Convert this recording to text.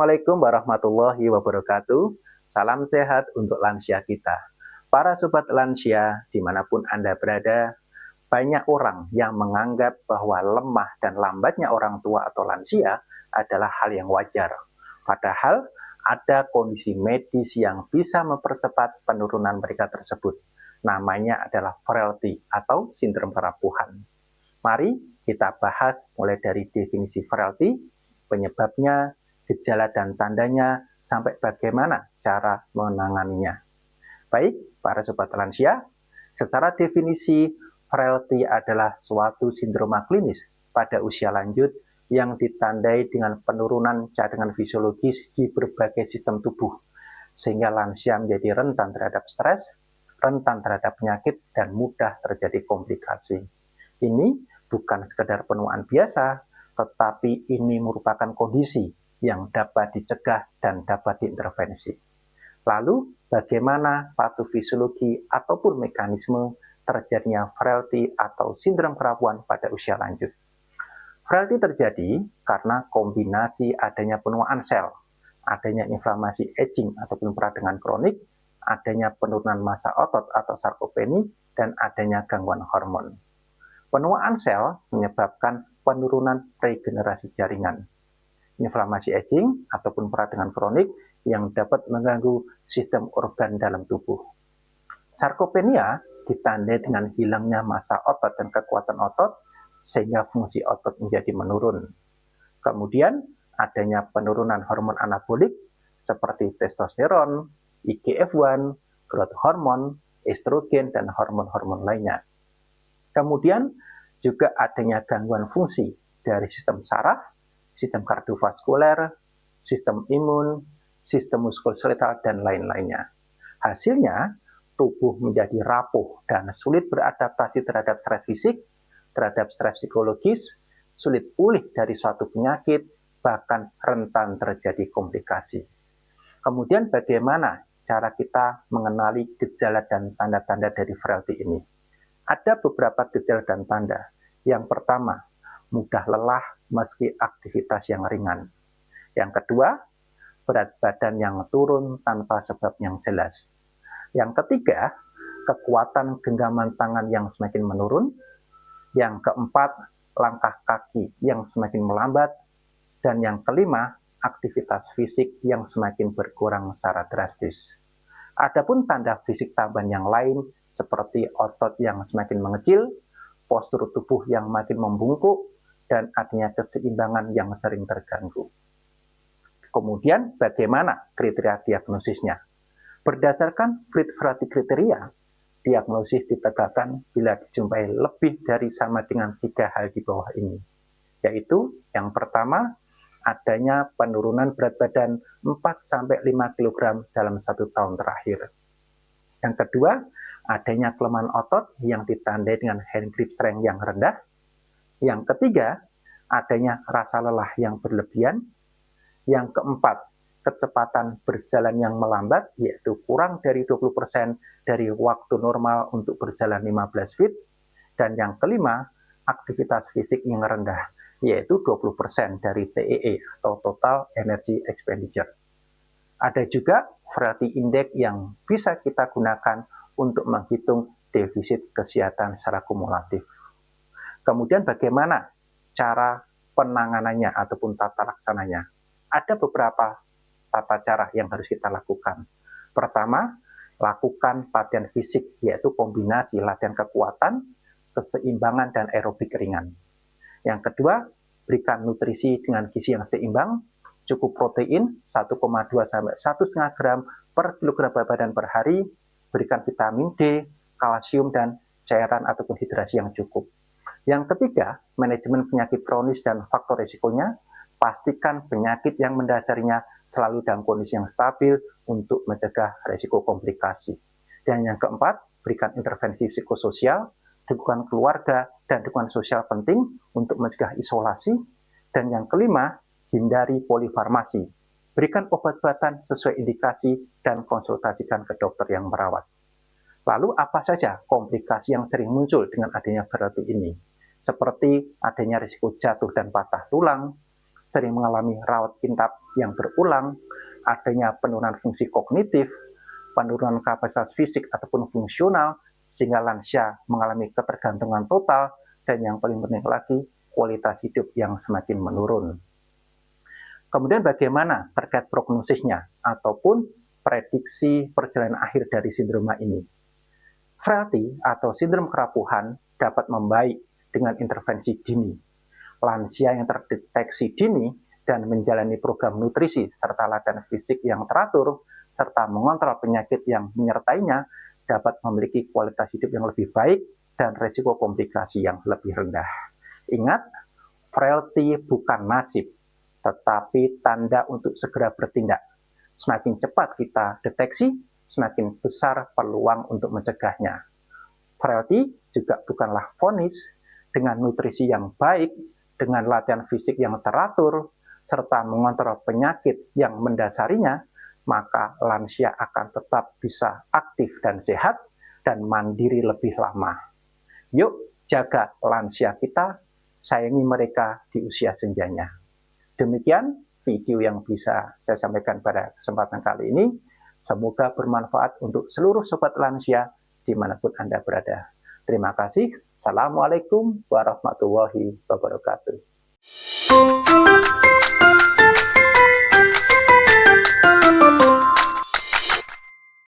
Assalamualaikum warahmatullahi wabarakatuh. Salam sehat untuk lansia kita. Para sobat lansia, dimanapun Anda berada, banyak orang yang menganggap bahwa lemah dan lambatnya orang tua atau lansia adalah hal yang wajar. Padahal ada kondisi medis yang bisa mempercepat penurunan mereka tersebut. Namanya adalah frailty atau sindrom kerapuhan. Mari kita bahas mulai dari definisi frailty, penyebabnya, gejala dan tandanya, sampai bagaimana cara menanganinya. Baik, para sobat lansia, secara definisi, frailty adalah suatu sindroma klinis pada usia lanjut yang ditandai dengan penurunan cadangan fisiologis di berbagai sistem tubuh, sehingga lansia menjadi rentan terhadap stres, rentan terhadap penyakit, dan mudah terjadi komplikasi. Ini bukan sekedar penuaan biasa, tetapi ini merupakan kondisi yang dapat dicegah dan dapat diintervensi. Lalu, bagaimana patofisiologi ataupun mekanisme terjadinya frailty atau sindrom kerapuhan pada usia lanjut? Frailty terjadi karena kombinasi adanya penuaan sel, adanya inflamasi aging ataupun peradangan kronik, adanya penurunan massa otot atau sarkopeni, dan adanya gangguan hormon. Penuaan sel menyebabkan penurunan regenerasi jaringan. Inflamasi aging ataupun peradangan kronik yang dapat mengganggu sistem organ dalam tubuh. Sarkopenia ditandai dengan hilangnya massa otot dan kekuatan otot sehingga fungsi otot menjadi menurun. Kemudian adanya penurunan hormon anabolik seperti testosteron, IGF-1, growth hormone, estrogen, dan hormon-hormon lainnya. Kemudian juga adanya gangguan fungsi dari sistem saraf, sistem kardiovaskuler, sistem imun, sistem muskuloskeletal, dan lain-lainnya. Hasilnya, tubuh menjadi rapuh dan sulit beradaptasi terhadap stres fisik, terhadap stres psikologis, sulit pulih dari suatu penyakit, bahkan rentan terjadi komplikasi. Kemudian bagaimana cara kita mengenali gejala dan tanda-tanda dari frailty ini? Ada beberapa gejala dan tanda. Yang pertama, mudah lelah meski aktivitas yang ringan. Yang kedua, berat badan yang turun tanpa sebab yang jelas. Yang ketiga, kekuatan genggaman tangan yang semakin menurun. Yang keempat, langkah kaki yang semakin melambat. Dan yang kelima, aktivitas fisik yang semakin berkurang secara drastis. Adapun tanda fisik tambahan yang lain seperti otot yang semakin mengecil, postur tubuh yang makin membungkuk, dan adanya keseimbangan yang sering terganggu. Kemudian bagaimana kriteria diagnosisnya? Berdasarkan frailty kriteria, diagnosis ditegakkan bila dijumpai lebih dari sama dengan 3 hal di bawah ini. Yaitu yang pertama, adanya penurunan berat badan 4-5 kg dalam 1 tahun terakhir. Yang kedua, adanya kelemahan otot yang ditandai dengan hand grip strength yang rendah. Yang ketiga, adanya rasa lelah yang berlebihan. Yang keempat, kecepatan berjalan yang melambat, yaitu kurang dari 20% dari waktu normal untuk berjalan 15 feet. Dan yang kelima, aktivitas fisik yang rendah, yaitu 20% dari TEE atau Total Energy Expenditure. Ada juga frailty index yang bisa kita gunakan untuk menghitung defisit kesehatan secara kumulatif. Kemudian bagaimana cara penanganannya ataupun tata laksananya? Ada beberapa tata cara yang harus kita lakukan. Pertama, lakukan latihan fisik, yaitu kombinasi latihan kekuatan, keseimbangan, dan aerobik ringan. Yang kedua, berikan nutrisi dengan gizi yang seimbang, cukup protein 1,2 sampai 1,5 gram per kilogram berat badan per hari, berikan vitamin D, kalsium, dan cairan ataupun hidrasi yang cukup. Yang ketiga, manajemen penyakit kronis dan faktor risikonya, pastikan penyakit yang mendasarinya selalu dalam kondisi yang stabil untuk mencegah risiko komplikasi. Dan yang keempat, berikan intervensi psikososial, dukungan keluarga, dan dukungan sosial penting untuk mencegah isolasi. Dan yang kelima, hindari polifarmasi. Berikan obat-obatan sesuai indikasi dan konsultasikan ke dokter yang merawat. Lalu apa saja komplikasi yang sering muncul dengan adanya frailty ini? Seperti adanya risiko jatuh dan patah tulang, sering mengalami rawat inap yang berulang, adanya penurunan fungsi kognitif, penurunan kapasitas fisik ataupun fungsional, sehingga lansia mengalami ketergantungan total, dan yang paling penting lagi, kualitas hidup yang semakin menurun. Kemudian bagaimana terkait prognosisnya ataupun prediksi perjalanan akhir dari sindroma ini? Frailty atau sindrom kerapuhan dapat membaik dengan intervensi dini. Lansia yang terdeteksi dini dan menjalani program nutrisi serta latihan fisik yang teratur serta mengontrol penyakit yang menyertainya dapat memiliki kualitas hidup yang lebih baik dan risiko komplikasi yang lebih rendah. Ingat, frailty bukan nasib, tetapi tanda untuk segera bertindak. Semakin cepat kita deteksi, semakin besar peluang untuk mencegahnya. Frailty juga bukanlah vonis. Dengan nutrisi yang baik, dengan latihan fisik yang teratur, serta mengontrol penyakit yang mendasarinya, maka lansia akan tetap bisa aktif dan sehat dan mandiri lebih lama. Yuk, jaga lansia kita, sayangi mereka di usia senjanya. Demikian video yang bisa saya sampaikan pada kesempatan kali ini. Semoga bermanfaat untuk seluruh sobat lansia dimanapun Anda berada. Terima kasih. Assalamualaikum warahmatullahi wabarakatuh.